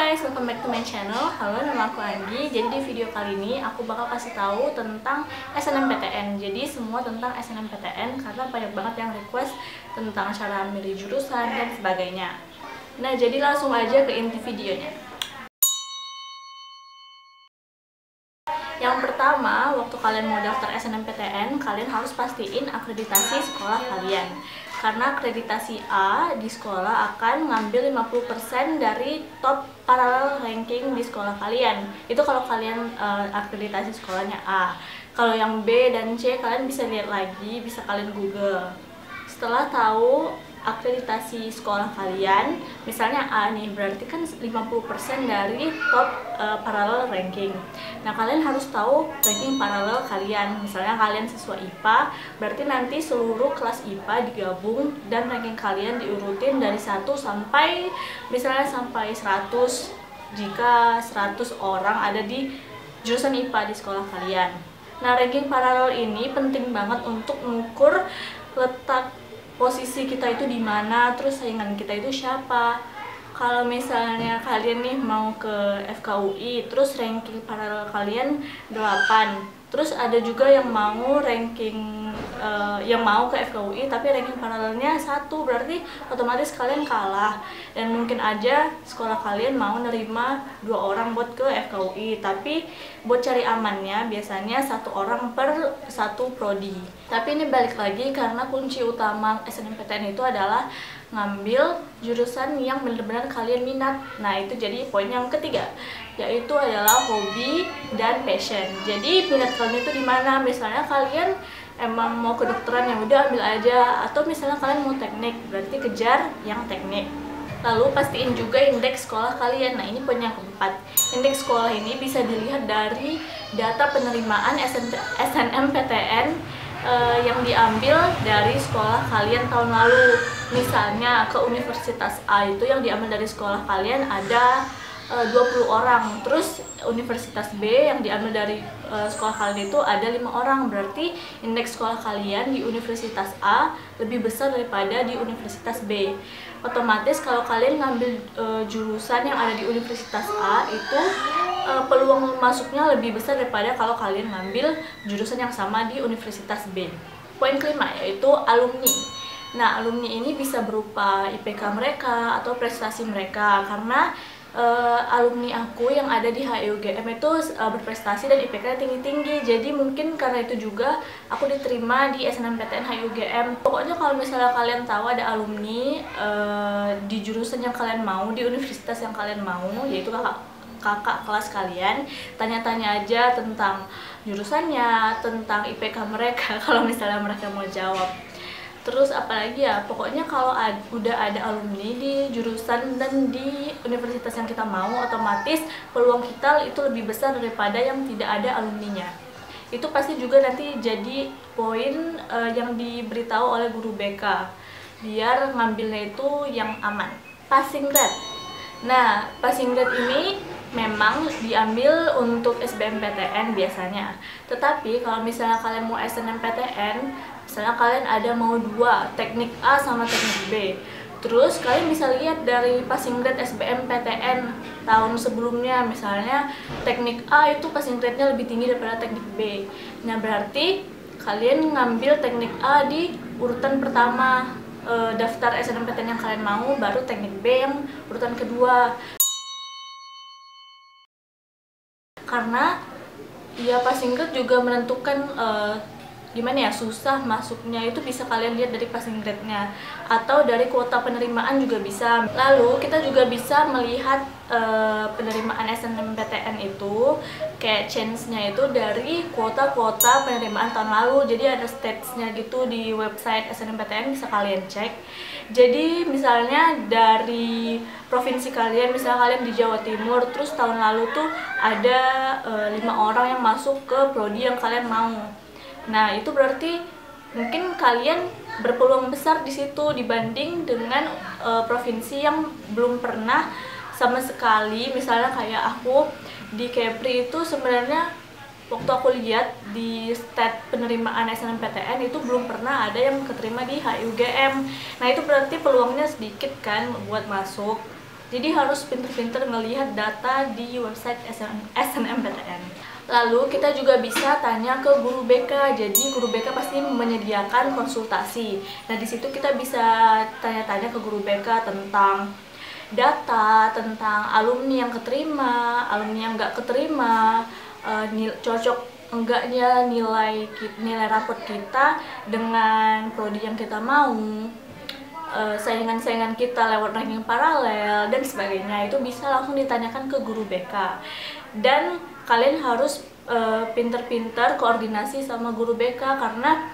guys, welcome back to my channel. Halo, nama aku Anggi. Jadi di video kali ini aku bakal kasih tahu tentang SNMPTN. Jadi semua tentang SNMPTN karena banyak banget yang request tentang cara milih jurusan dan sebagainya. Nah, jadi langsung aja ke inti videonya. Yang pertama, waktu kalian mau daftar SNMPTN, kalian harus pastiin akreditasi sekolah kalian. Karena akreditasi A di sekolah akan ngambil 50% dari top paralel ranking di sekolah kalian. Itu kalau kalian akreditasi sekolahnya A. Kalau yang B dan C kalian bisa lihat lagi, bisa kalian Google. Setelah tahu akreditasi sekolah kalian, misalnya A nih, berarti kan 50% dari top paralel ranking. Nah, kalian harus tahu ranking paralel kalian. Misalnya kalian siswa IPA, berarti nanti seluruh kelas IPA digabung dan ranking kalian diurutin dari 1 sampai misalnya sampai 100 jika 100 orang ada di jurusan IPA di sekolah kalian. Nah, ranking paralel ini penting banget untuk mengukur letak posisi kita itu di mana, terus saingan kita itu siapa. Kalau misalnya kalian nih mau ke FKUI, terus ranking paralel kalian 8. Terus ada juga yang mau ranking yang mau ke FKUI tapi ranking paralelnya 1, berarti otomatis kalian kalah. Dan mungkin aja sekolah kalian mau nerima 2 orang buat ke FKUI, tapi buat cari amannya biasanya 1 orang per 1 prodi. Tapi ini balik lagi karena kunci utama SNMPTN itu adalah ngambil jurusan yang benar-benar kalian minat. Nah, itu jadi poin yang ketiga, yaitu adalah hobi dan passion. Jadi minat kalian itu di mana? Misalnya kalian emang mau kedokteran, yang udah ambil aja. Atau misalnya kalian mau teknik, berarti kejar yang teknik. Lalu pastiin juga indeks sekolah kalian. Nah, ini poin yang keempat. Indeks sekolah ini bisa dilihat dari data penerimaan SNMPTN yang diambil dari sekolah kalian tahun lalu. Misalnya ke Universitas A itu yang diambil dari sekolah kalian ada 20 orang. Terus Universitas B yang diambil dari sekolah kalian itu ada 5 orang. Berarti indeks sekolah kalian di Universitas A lebih besar daripada di Universitas B. Otomatis kalau kalian ngambil jurusan yang ada di Universitas A itu peluang masuknya lebih besar daripada kalau kalian ngambil jurusan yang sama di Universitas B. Poin kelima yaitu alumni. Nah, alumni ini bisa berupa IPK mereka atau prestasi mereka, karena alumni aku yang ada di HIUGM itu berprestasi dan IPK tinggi-tinggi. Jadi mungkin karena itu juga aku diterima di SNMPTN HIUGM. Pokoknya kalau misalnya kalian tahu ada alumni di jurusan yang kalian mau, di universitas yang kalian mau, yaitu kakak kelas kalian, tanya-tanya aja tentang jurusannya, tentang IPK mereka kalau misalnya mereka mau jawab. Terus apalagi ya, pokoknya kalau udah ada alumni di jurusan dan di universitas yang kita mau, otomatis peluang kita itu lebih besar daripada yang tidak ada alumninya. Itu pasti juga nanti jadi poin yang diberitahu oleh guru BK, biar ngambilnya itu yang aman. Passing grade. Nah, passing grade ini memang diambil untuk SBMPTN biasanya. Tetapi kalau misalnya kalian mau SNMPTN, misalnya kalian ada mau 2, teknik A sama teknik B. Terus kalian bisa lihat dari passing grade SBMPTN tahun sebelumnya, misalnya teknik A itu passing grade-nya lebih tinggi daripada teknik B. Nah, berarti kalian ngambil teknik A di urutan pertama daftar SNMPTN yang kalian mau, baru teknik B yang urutan kedua. Karena ya passing grade juga menentukan gimana ya, susah masuknya itu bisa kalian lihat dari passing grade-nya atau dari kuota penerimaan juga bisa. Lalu kita juga bisa melihat penerimaan SNMPTN itu kayak change-nya itu dari kuota-kuota penerimaan tahun lalu. Jadi ada stats-nya gitu di website SNMPTN, bisa kalian cek. Jadi misalnya dari provinsi kalian, misalnya kalian di Jawa Timur, terus tahun lalu tuh ada 5 orang yang masuk ke prodi yang kalian mau. Nah, itu berarti mungkin kalian berpeluang besar di situ dibanding dengan provinsi yang belum pernah sama sekali. Misalnya kayak aku di Kepri itu sebenarnya waktu aku lihat di stat penerimaan SNMPTN itu belum pernah ada yang keterima di HIUGM. Nah, itu berarti peluangnya sedikit kan buat masuk. Jadi harus pinter-pinter ngelihat data di website SNMPTN. Lalu kita juga bisa tanya ke guru BK. Jadi guru BK pasti menyediakan konsultasi. Nah, di situ kita bisa tanya-tanya ke guru BK tentang data, tentang alumni yang keterima, alumni yang nggak keterima, cocok enggaknya nilai rapot kita dengan prodi yang kita mau, saingan-saingan kita lewat ranking paralel dan sebagainya. Itu bisa langsung ditanyakan ke guru BK. Dan kalian harus pinter-pinter koordinasi sama guru BK, karena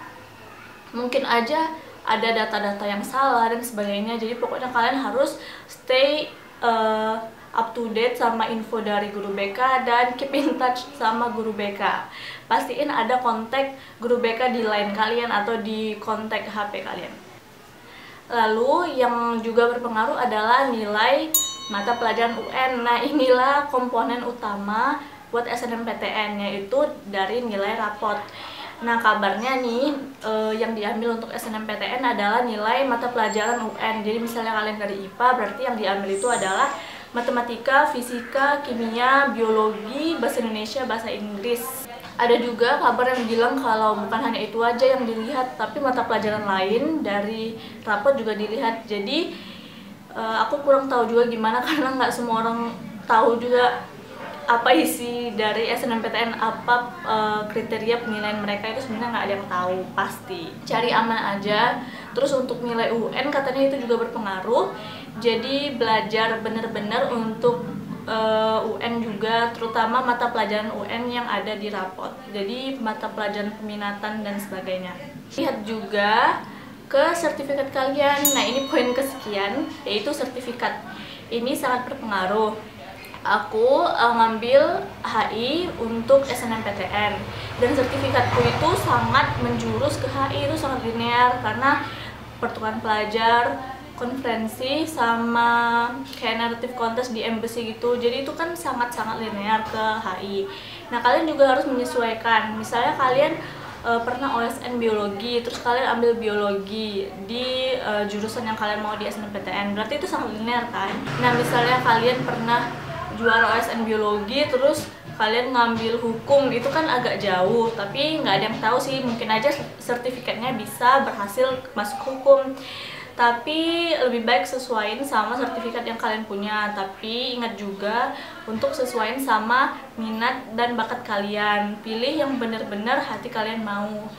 mungkin aja ada data-data yang salah dan sebagainya. Jadi pokoknya kalian harus stay up to date sama info dari guru BK dan keep in touch sama guru BK. Pastiin ada kontak guru BK di line kalian atau di kontak HP kalian. Lalu yang juga berpengaruh adalah nilai mata pelajaran UN. Nah, inilah komponen utama buat SNMPTN, yaitu dari nilai rapot. Nah, kabarnya nih yang diambil untuk SNMPTN adalah nilai mata pelajaran UN. Jadi misalnya kalian dari IPA, berarti yang diambil itu adalah matematika, fisika, kimia, biologi, bahasa Indonesia, bahasa Inggris. Ada juga kabar yang bilang kalau bukan hanya itu aja yang dilihat, tapi mata pelajaran lain dari rapot juga dilihat. Jadi aku kurang tahu juga gimana, karena nggak semua orang tahu juga apa isi dari SNMPTN, apa kriteria penilaian mereka. Itu sebenarnya nggak ada yang tahu pasti. Cari aman aja. Terus untuk nilai UN katanya itu juga berpengaruh. Jadi belajar bener-bener untuk UN juga, terutama mata pelajaran UN yang ada di rapot. Jadi mata pelajaran peminatan dan sebagainya. Lihat juga ke sertifikat kalian. Nah, ini poin kesekian, yaitu sertifikat. Ini sangat berpengaruh. Aku ngambil HI untuk SNMPTN, dan sertifikatku itu sangat menjurus ke HI, itu sangat linear karena pertukaran pelajar, konferensi, sama kayak narrative contest di embassy gitu. Jadi itu kan sangat-sangat linear ke HI. Nah, kalian juga harus menyesuaikan. Misalnya kalian pernah OSN biologi, terus kalian ambil biologi di jurusan yang kalian mau di SNMPTN, berarti itu sangat linear kan. Nah, misalnya kalian pernah juara OSN biologi, terus kalian ngambil hukum, itu kan agak jauh, tapi nggak ada yang tahu sih, mungkin aja sertifikatnya bisa berhasil masuk hukum. Tapi lebih baik sesuaiin sama sertifikat yang kalian punya. Tapi ingat juga untuk sesuaiin sama minat dan bakat kalian. Pilih yang benar-benar hati kalian mau.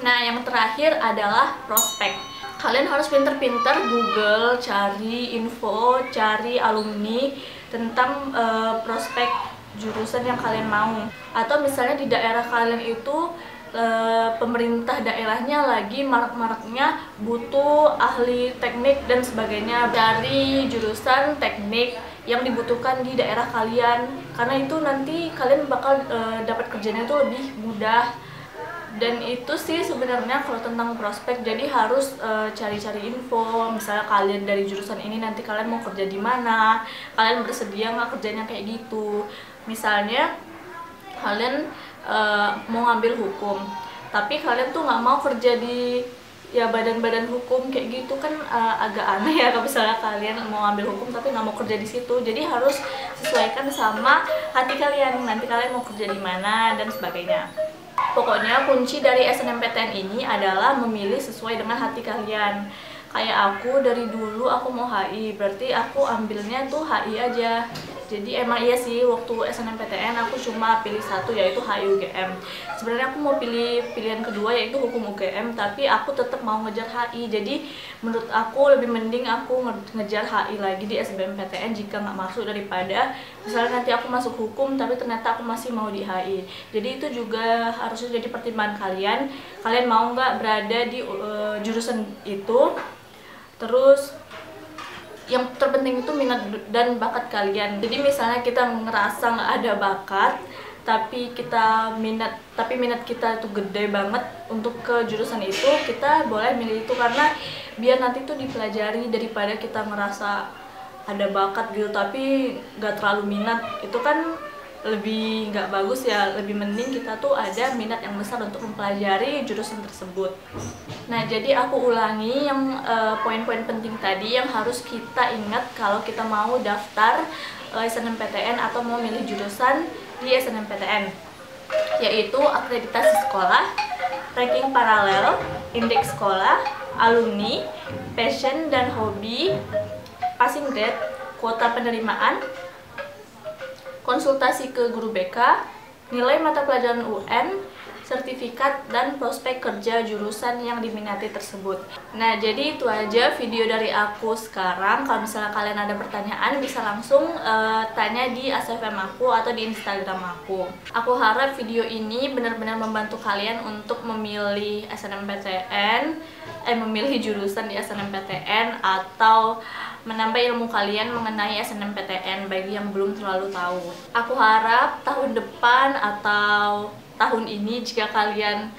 Nah, yang terakhir adalah prospek. Kalian harus pinter-pinter Google, cari info, cari alumni tentang prospek jurusan yang kalian mau. Atau misalnya di daerah kalian itu pemerintah daerahnya lagi marak-maraknya butuh ahli teknik dan sebagainya, dari jurusan teknik yang dibutuhkan di daerah kalian, karena itu nanti kalian bakal dapat kerjanya itu lebih mudah. Dan itu sih sebenarnya kalau tentang prospek. Jadi harus cari-cari info, misalnya kalian dari jurusan ini nanti kalian mau kerja di mana, kalian bersedia nggak kerjanya kayak gitu. Misalnya kalian mau ngambil hukum, tapi kalian tuh nggak mau kerja di badan-badan hukum kayak gitu kan, agak aneh ya kalau misalnya kalian mau ngambil hukum tapi nggak mau kerja di situ. Jadi harus sesuaikan sama hati kalian, nanti kalian mau kerja di mana dan sebagainya. Pokoknya kunci dari SNMPTN ini adalah memilih sesuai dengan hati kalian. Kayak aku dari dulu aku mau HI, berarti aku ambilnya tuh HI aja. Jadi emang iya sih, waktu SNMPTN aku cuma pilih satu, yaitu HI UGM. Sebenarnya aku mau pilih pilihan kedua, yaitu hukum UGM, tapi aku tetap mau ngejar HI. Jadi menurut aku lebih mending aku ngejar HI lagi di SBMPTN jika nggak masuk, daripada misalnya nanti aku masuk hukum tapi ternyata aku masih mau di HI. Jadi itu juga harusnya jadi pertimbangan kalian. Kalian mau nggak berada di jurusan itu. Terus yang terpenting itu minat dan bakat kalian. Jadi misalnya kita ngerasa nggak ada bakat, tapi minat kita itu gede banget untuk ke jurusan itu, kita boleh milih itu, karena biar nanti tuh dipelajari, daripada kita ngerasa ada bakat gitu tapi nggak terlalu minat. Itu kan lebih nggak bagus ya, lebih mending kita tuh ada minat yang besar untuk mempelajari jurusan tersebut. Nah, jadi aku ulangi yang poin-poin penting tadi yang harus kita ingat kalau kita mau daftar SNMPTN atau mau milih jurusan di SNMPTN, yaitu akreditasi sekolah, ranking paralel, indeks sekolah, alumni, passion dan hobi, passing grade, kuota penerimaan, konsultasi ke guru BK, nilai mata pelajaran UN, sertifikat, dan prospek kerja jurusan yang diminati tersebut. Nah, jadi itu aja video dari aku sekarang. Kalau misalnya kalian ada pertanyaan, bisa langsung tanya di ASFM aku atau di Instagram aku. Aku harap video ini benar-benar membantu kalian untuk memilih SNMPTN, memilih jurusan di SNMPTN, atau menambah ilmu kalian mengenai SNMPTN bagi yang belum terlalu tahu. Aku harap tahun depan atau tahun ini, jika kalian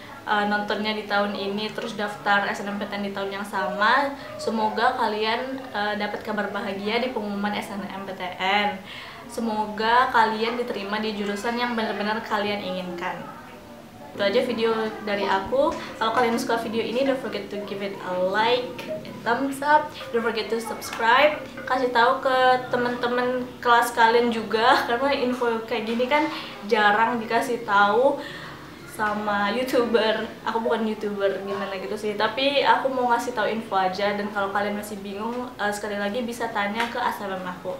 nontonnya di tahun ini terus daftar SNMPTN di tahun yang sama, semoga kalian dapat kabar bahagia di pengumuman SNMPTN. Semoga kalian diterima di jurusan yang benar-benar kalian inginkan. Itu aja video dari aku. Kalau kalian suka video ini, don't forget to give it a like, a thumbs up, don't forget to subscribe. Kasih tahu ke teman-teman kelas kalian juga, karena info kayak gini kan jarang dikasih tahu sama YouTuber. Aku bukan YouTuber gimana gitu sih, tapi aku mau ngasih tahu info aja. Dan kalau kalian masih bingung, sekali lagi bisa tanya ke ASFM aku.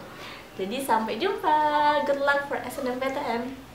Jadi sampai jumpa. Good luck for SNMPTN.